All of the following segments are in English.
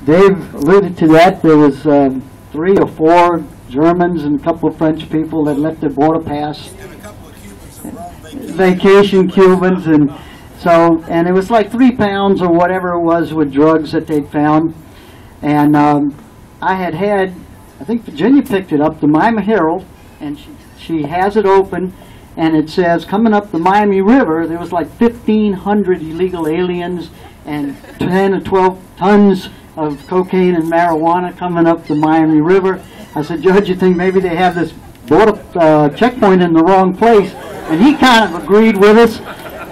Dave alluded to that. There was 3 or 4 Germans and a couple of French people that left their border pass. And a couple of Cubans that were on Vacation Cubans, and so, and it was like 3 pounds or whatever it was with drugs that they'd found. And I think Virginia picked it up, the Miami Herald, and she has it open, and it says, coming up the Miami River, there was like 1,500 illegal aliens and 10 or 12 tons of cocaine and marijuana coming up the Miami River. I said, Judge, you think maybe they have this border checkpoint in the wrong place? And he kind of agreed with us.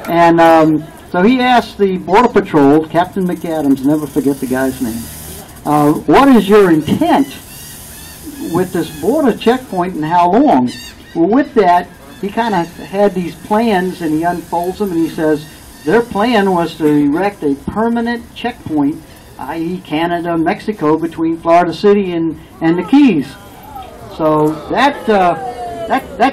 And so he asked the Border Patrol, Captain McAdams, never forget the guy's name, what is your intent with this border checkpoint and how long? Well, with that, he kind of had these plans, and he unfolds them, and he says their plan was to erect a permanent checkpoint, i.e. Canada, Mexico, between Florida City and the Keys. So that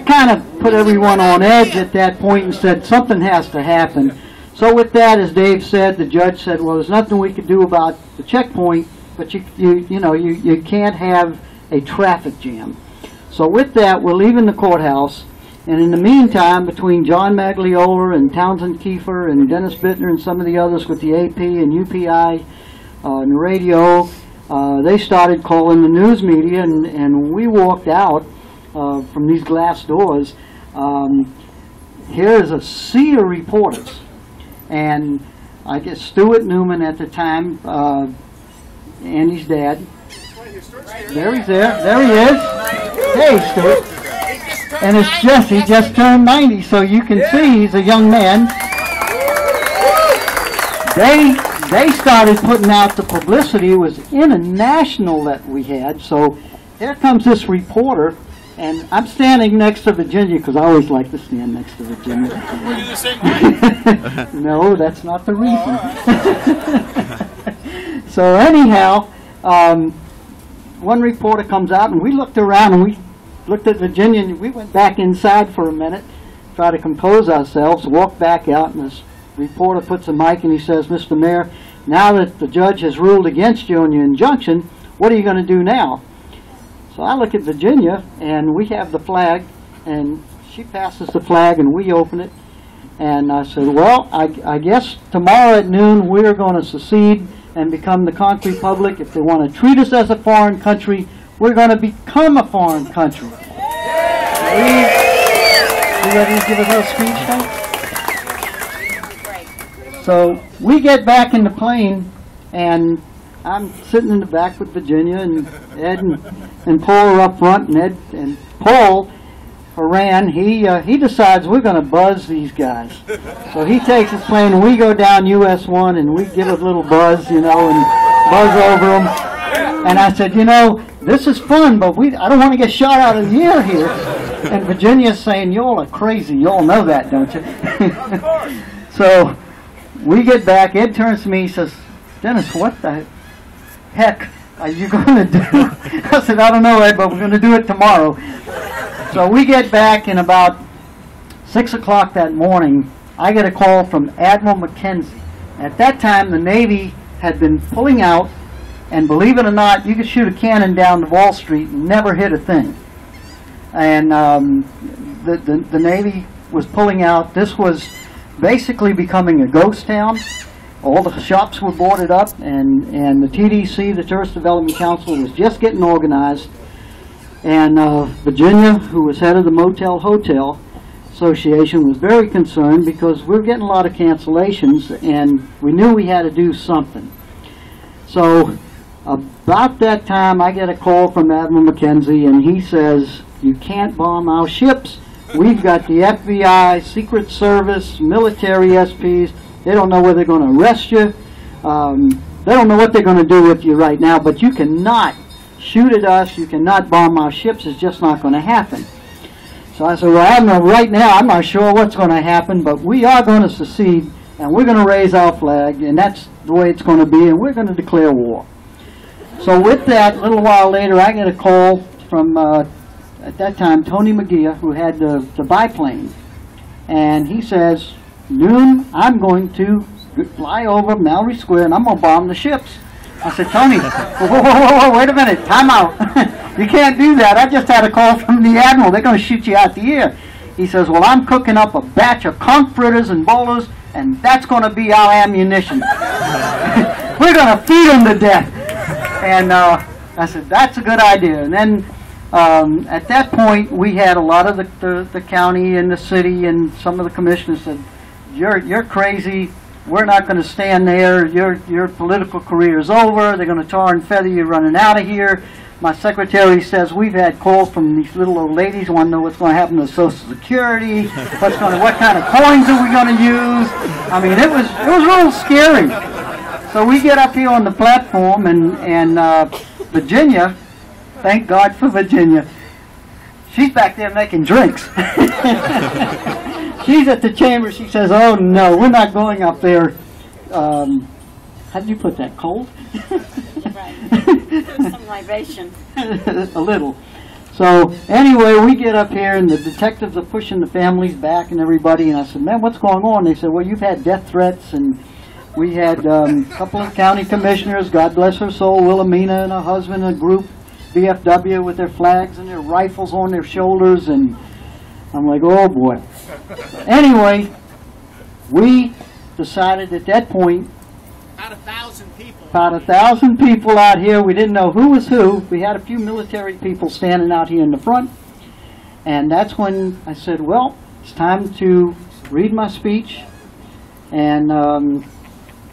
kind of put everyone on edge at that point and said something has to happen. So with that, as Dave said, the judge said, well, there's nothing we could do about the checkpoint, but you can't have a traffic jam. So with that, we're leaving the courthouse, and in the meantime, between John Magliola and Townsend Kiefer and Dennis Bittner and some of the others with the AP and UPI and the radio, they started calling the news media, and we walked out from these glass doors. Here's a sea of reporters, and I guess Stuart Newman at the time, Andy's dad. There he's there. There he is. Hey, Stuart. And it's he just turned 90, so you can see he's a young man. They started putting out the publicity. It was international that we had. So here comes this reporter, and I'm standing next to Virginia because I always like to stand next to Virginia. Were you the same? No, that's not the reason. So anyhow, one reporter comes out, and we looked around, and we looked at Virginia, and we went back inside for a minute, tried to compose ourselves, walked back out, and this reporter puts a mic, and he says, Mr. Mayor, now that the judge has ruled against you on your injunction, what are you going to do now? So I look at Virginia, and we have the flag, and she passes the flag, and we open it, and I said, well, I guess tomorrow at noon we're going to secede and become the Conch Republic. If they want to treat us as a foreign country, we're going to become a foreign country. You ready to give a little speech now? So we get back in the plane, and I'm sitting in the back with Virginia, and Ed and Paul are up front, and Ed and Paul Horan, he decides we're going to buzz these guys. So he takes his plane, and we go down US 1, and we give it a little buzz, and buzz over them. And I said, this is fun, but I don't want to get shot out of the air here. And Virginia's saying, y'all are crazy. Y'all know that, don't you? So we get back. Ed turns to me, he says, Dennis, what the heck are you going to do? I said, I don't know, Ed, but we're going to do it tomorrow. So we get back, and about 6 o'clock that morning, I get a call from Admiral Mackenzie. At that time, the Navy had been pulling out, and believe it or not, you could shoot a cannon down to Wall Street and never hit a thing. And the Navy was pulling out. This was basically becoming a ghost town. All the shops were boarded up, and the TDC, the Tourist Development Council, was just getting organized. And Virginia, who was head of the Motel Hotel Association, was very concerned because we were getting a lot of cancellations, and we knew we had to do something. So about that time, I get a call from Admiral Mackenzie, and he says, you can't bomb our ships. We've got the FBI, Secret Service, military SPs. They don't know whether they're going to arrest you. They don't know what they're going to do with you right now, but you cannot shoot at us. You cannot bomb our ships. It's just not going to happen. So I said, well, Admiral, right now I'm not sure what's going to happen, but we are going to secede, and we're going to raise our flag, and that's the way it's going to be, and we're going to declare war. So with that, a little while later, I get a call from, at that time, Tony McGee, who had the biplane, and he says, noon, I'm going to fly over Mallory Square, and I'm going to bomb the ships. I said, Tony, whoa, wait a minute, time out. You can't do that. I just had a call from the Admiral. They're going to shoot you out the ear. He says, well, I'm cooking up a batch of conch fritters and bowlers, and that's going to be our ammunition. We're going to feed them to death. And I said, that's a good idea. And then at that point, we had a lot of the county and the city and some of the commissioners said, you're crazy. We're not going to stand there. Your political career is over. They're going to tar and feather you running out of here. My secretary says we've had calls from these little old ladies who want to know what's going to happen to Social Security, what kind of coins are we going to use. I mean, it was real scary. So we get up here on the platform, and Virginia, thank God for Virginia, she's back there making drinks. She's at the chamber. She says, oh no, we're not going up there. How do you put that, cold? Right. Some libation. A little. So anyway, we get up here and the detectives are pushing the families back and everybody, and I said, man, what's going on? They said, well, you've had death threats, and we had a couple of county commissioners, God bless her soul, Wilhelmina and her husband, a group, VFW, with their flags and their rifles on their shoulders, and I'm like, oh boy. Anyway, we decided at that point, about 1,000 people out here. We didn't know who was who. We had a few military people standing out here in the front. And that's when I said, well, it's time to read my speech. And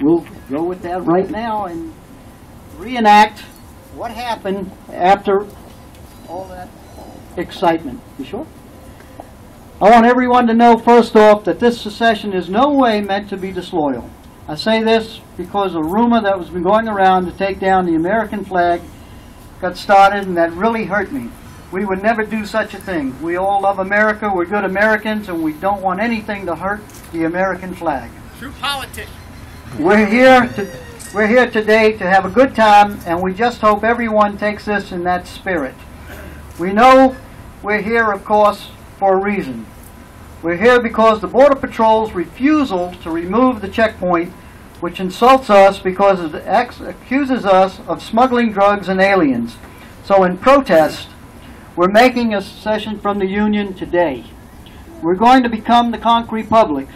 we'll go with that right now and reenact what happened after all that excitement. You sure? I want everyone to know, first off, that this secession is no way meant to be disloyal. I say this because a rumor that was been going around to take down the American flag got started, and that really hurt me. We would never do such a thing. We all love America, we're good Americans, and we don't want anything to hurt the American flag. True politician. We're here today to have a good time, and we just hope everyone takes this in that spirit. We know we're here, of course, for a reason. We're here because the Border Patrol's refusal to remove the checkpoint, which insults us because it accuses us of smuggling drugs and aliens. So in protest, we're making a secession from the Union today. We're going to become the Conch Republic.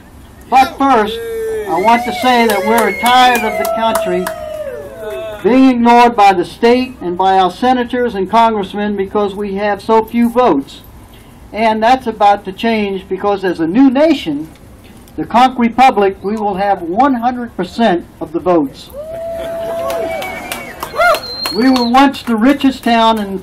But first, I want to say that we're tired of the country being ignored by the state and by our senators and congressmen because we have so few votes. And that's about to change because as a new nation, the Conch Republic, we will have 100% of the votes. We were once the richest town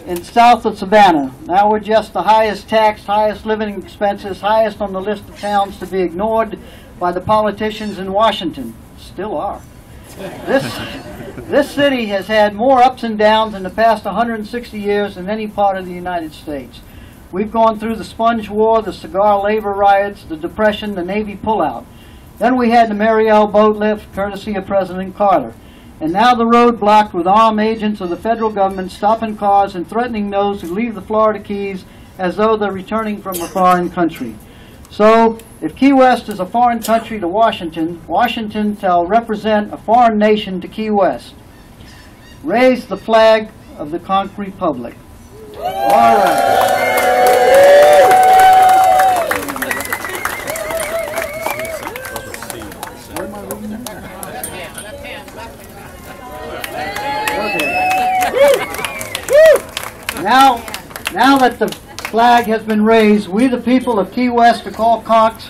in south of Savannah. Now we're just the highest taxed, highest living expenses, highest on the list of towns to be ignored by the politicians in Washington. Still are. This city has had more ups and downs in the past 160 years than any part of the United States. We've gone through the Sponge War, the cigar labor riots, the Depression, the Navy pullout. Then we had the Mariel boat lift, courtesy of President Carter. And now the road blocked with armed agents of the federal government stopping cars and threatening those who leave the Florida Keys as though they're returning from a foreign country. So, if Key West is a foreign country to Washington, Washington shall represent a foreign nation to Key West. Raise the flag of the Conch Republic. All right. Now that the flag has been raised, we the people of Key West are called conchs.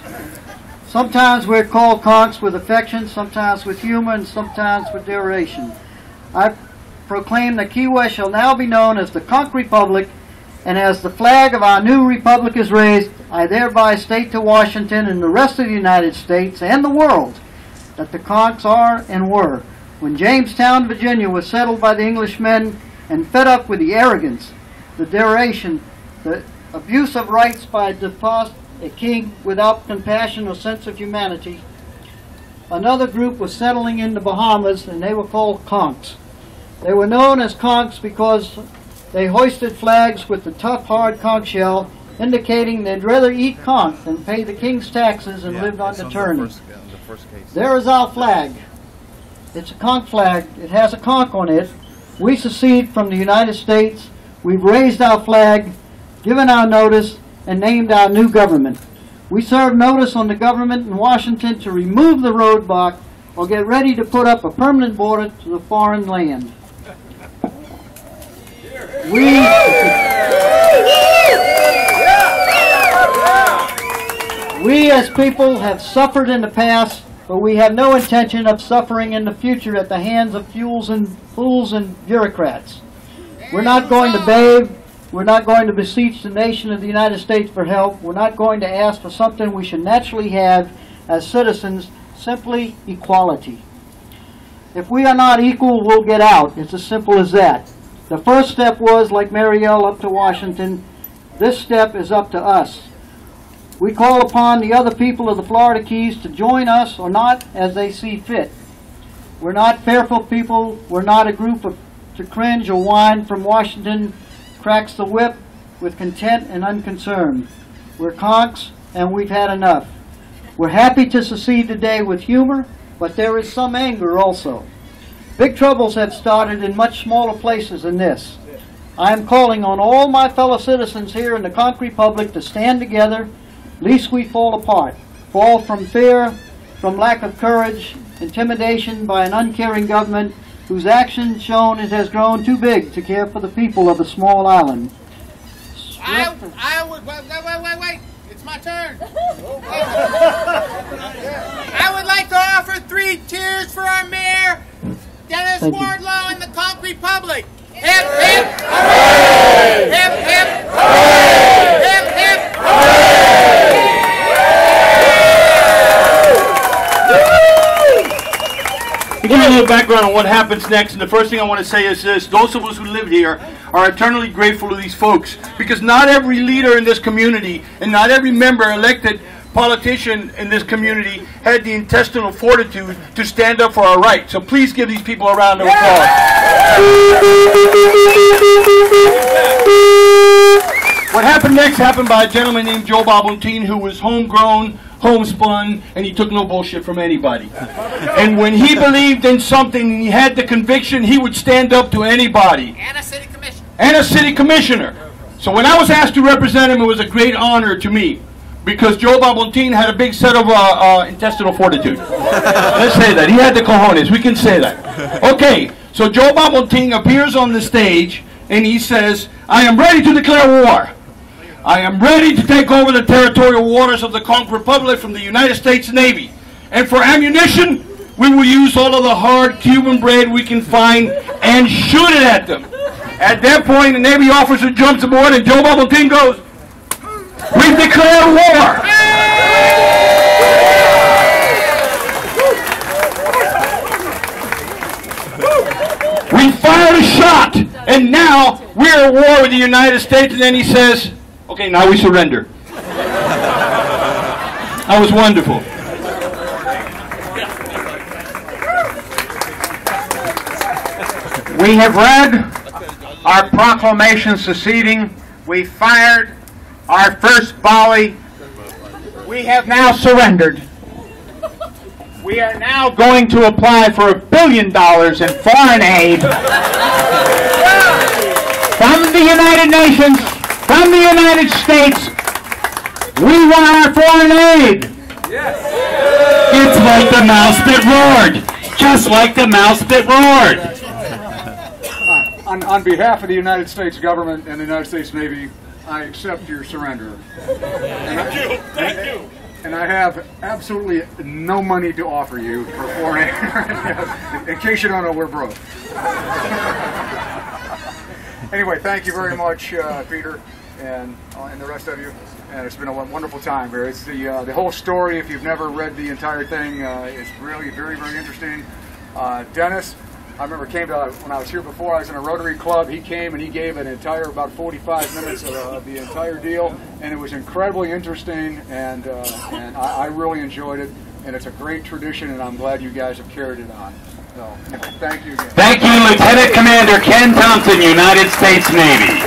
Sometimes we're called conchs with affection, sometimes with humor, and sometimes with duration. I proclaim that Key West shall now be known as the Conch Republic, and as the flag of our new republic is raised, I thereby state to Washington and the rest of the United States and the world that the conchs are and were. When Jamestown, Virginia was settled by the Englishmen and fed up with the arrogance, the duration, the abuse of rights by a king without compassion or sense of humanity, another group was settling in the Bahamas, and they were called conchs. They were known as conchs because they hoisted flags with the tough, hard conch shell, indicating they'd rather eat conch than pay the king's taxes and lived on the tourney. There is our flag. It's a conch flag. It has a conch on it. We secede from the United States. We've raised our flag, given our notice, and named our new government. We serve notice on the government in Washington to remove the roadblock or get ready to put up a permanent border to the foreign land. We as people have suffered in the past, but we have no intention of suffering in the future at the hands of fools and bureaucrats. We're not going to beg. We're not going to beseech the nation of the United States for help. We're not going to ask for something we should naturally have as citizens, simply equality. If we are not equal, we'll get out. It's as simple as that. The first step was, like Mariel up to Washington, this step is up to us. We call upon the other people of the Florida Keys to join us or not as they see fit. We're not fearful people. We're not a group to cringe or whine from Washington cracks the whip with content and unconcern. We're conchs and we've had enough. We're happy to secede today with humor, but there is some anger also. Big troubles have started in much smaller places than this. I am calling on all my fellow citizens here in the Conch Republic to stand together, lest we fall apart, fall from fear, from lack of courage, intimidation by an uncaring government whose actions shown it has grown too big to care for the people of a small island. Wait. It's my turn. I would like to offer 3 cheers for our mayor, Dennis Wardlow, and the Conch Republic. Hip, hip, hooray! Hip, hip, hooray! Hip, hip, hooray! To give you a little background on what happens next, and the first thing I want to say is this: those of us who live here are eternally grateful to these folks, because not every leader in this community and not every member elected politician in this community had the intestinal fortitude to stand up for our rights. So please give these people a round of applause. What happened next happened by a gentleman named Joe Bob-Ontine, who was homegrown, homespun, and he took no bullshit from anybody. And when he believed in something and he had the conviction, he would stand up to anybody. And a city commissioner. And a city commissioner. So when I was asked to represent him, it was a great honor to me, because Joe Bob-Ontine had a big set of intestinal fortitude. Let's say that. He had the cojones. We can say that. Okay, so Joe Bob-Ontine appears on the stage and he says, "I am ready to declare war. I am ready to take over the territorial waters of the Conch Republic from the United States Navy. And for ammunition, we will use all of the hard Cuban bread we can find and shoot it at them." At that point, the Navy officer jumps aboard and Joe Bob-Ontine goes, "We declare war." We fired a shot, and now we're at war with the United States. And then he says, "Okay, now we surrender." That was wonderful. We have read our proclamation seceding. We fired our first volley. We have now surrendered. We are now going to apply for $1 billion in foreign aid from the United Nations, from the United States. We want our foreign aid. It's like the mouse that roared, just like the mouse that roared. On behalf of the United States government and the United States Navy, I accept your surrender. Thank you. And I have absolutely no money to offer you for foreign aid. In case you don't know, we're broke. Anyway, thank you very much, Peter, and the rest of you. And it's been a wonderful time here. It's the whole story. If you've never read the entire thing, it's really very, very interesting. Dennis, I remember when I was here before, I was in a Rotary Club. He came and he gave an entire, about 45 minutes of the entire deal, and it was incredibly interesting, and I really enjoyed it, and it's a great tradition, and I'm glad you guys have carried it on. So, thank you again. Thank you, Lieutenant Commander Ken Thompson, United States Navy.